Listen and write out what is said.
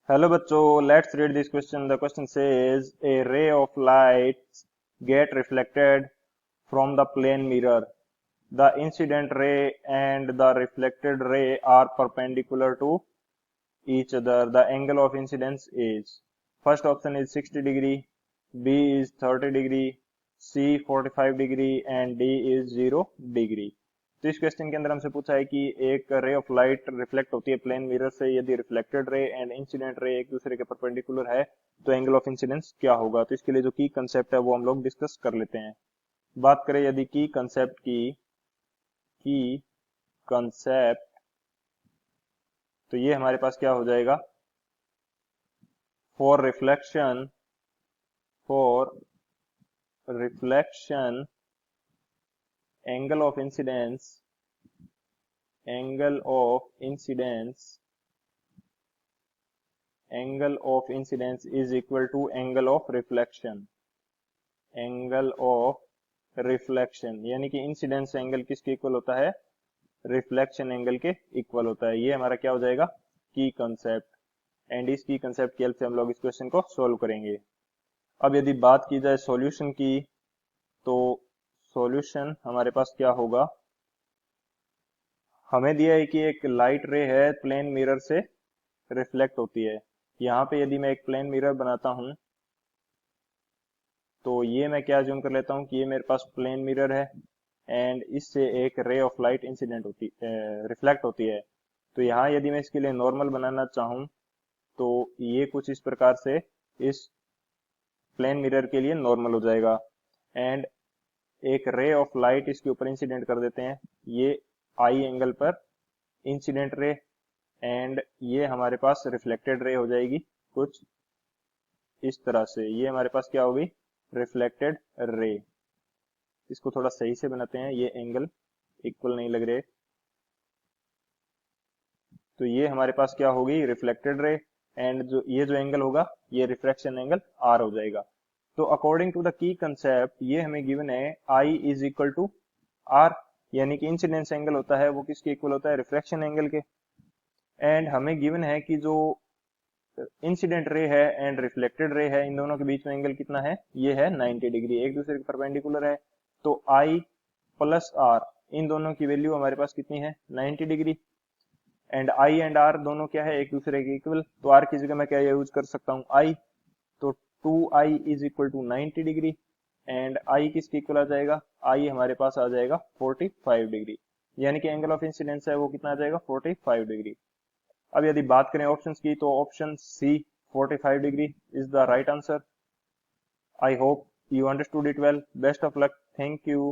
Hello bachcho, let's read this question. The question says a ray of light get reflected from the plane mirror. The incident ray and the reflected ray are perpendicular to each other. The angle of incidence is, first option is 60 degree, B is 30 degree, C 45 degree and D is 0 degree. तो इस question के अंदर हमसे पूछा है कि एक ray of light reflect होती है प्लेन मिरर से, यदि reflected ray and incident ray एक दूसरे के परपेंडिकुलर है तो एंगल ऑफ इंसिडेंस क्या होगा। तो इसके लिए जो की कंसेप्ट है वो हम लोग डिस्कस कर लेते हैं। बात करें यदि की कंसेप्ट की कंसेप्ट, तो ये हमारे पास क्या हो जाएगा, for reflection angle of incidence is equal to angle of reflection, यानी कि इंसिडेंस एंगल किसके इक्वल होता है, रिफ्लेक्शन एंगल के इक्वल होता है। ये हमारा क्या हो जाएगा, की कंसेप्ट, एंड इस की कंसेप्ट की हेल्प से हम लोग इस क्वेश्चन को सोल्व करेंगे। अब यदि बात की जाए सॉल्यूशन की, तो सॉल्यूशन हमारे पास क्या होगा, हमें दिया है कि एक लाइट रे है प्लेन मिरर से रिफ्लेक्ट होती है। यहाँ पे यदि मैं एक प्लेन मिरर बनाता हूं तो ये मैं क्या अज्यूम कर लेता हूँ कि ये मेरे पास प्लेन मिरर है एंड इससे एक रे ऑफ लाइट रिफ्लेक्ट होती है। तो यहाँ यदि मैं इसके लिए नॉर्मल बनाना चाहूँ तो ये कुछ इस प्रकार से इस प्लेन मिरर के लिए नॉर्मल हो जाएगा एंड एक रे ऑफ लाइट इसके ऊपर इंसिडेंट कर देते हैं, ये आई एंगल पर इंसिडेंट रे, एंड ये हमारे पास रिफ्लेक्टेड रे हो जाएगी कुछ इस तरह से। ये हमारे पास क्या होगी, रिफ्लेक्टेड रे। इसको थोड़ा सही से बनाते हैं, ये एंगल इक्वल नहीं लग रहे। तो ये हमारे पास क्या होगी, रिफ्लेक्टेड रे, एंड जो एंगल होगा ये रिफ्रैक्शन एंगल आर हो जाएगा। तो according to the key concept ये हमें गिवन है I is equal to R, यानी कि इंसिडेंस एंगल होता है वो किसके इक्वल होता है, रिफ्रैक्शन एंगल के। एंड हमें गिवन है कि जो इंसिडेंट रे है एंड रिफ्लेक्टेड रे है इन दोनों के बीच में एंगल कितना है, ये है 90 डिग्री, एक दूसरे के परपेंडिकुलर है। तो आई प्लस आर इन दोनों की वैल्यू हमारे पास कितनी है, 90 degree, and I and R दोनों क्या है, एक दूसरे के इक्वल। तो आर की जगह मैं क्या यूज कर सकता हूँ, आई। तो 2i is equal to 90 degree and I किसके इक्वल आ जाएगा, आई हमारे पास आ जाएगा 45 डिग्री, यानी कि एंगल ऑफ इंसिडेंस है वो कितना आ जाएगा, 45 डिग्री। अब यदि बात करें ऑप्शंस की, तो option C 45 degree is the right answer. I hope you understood it well. Best of luck. Thank you.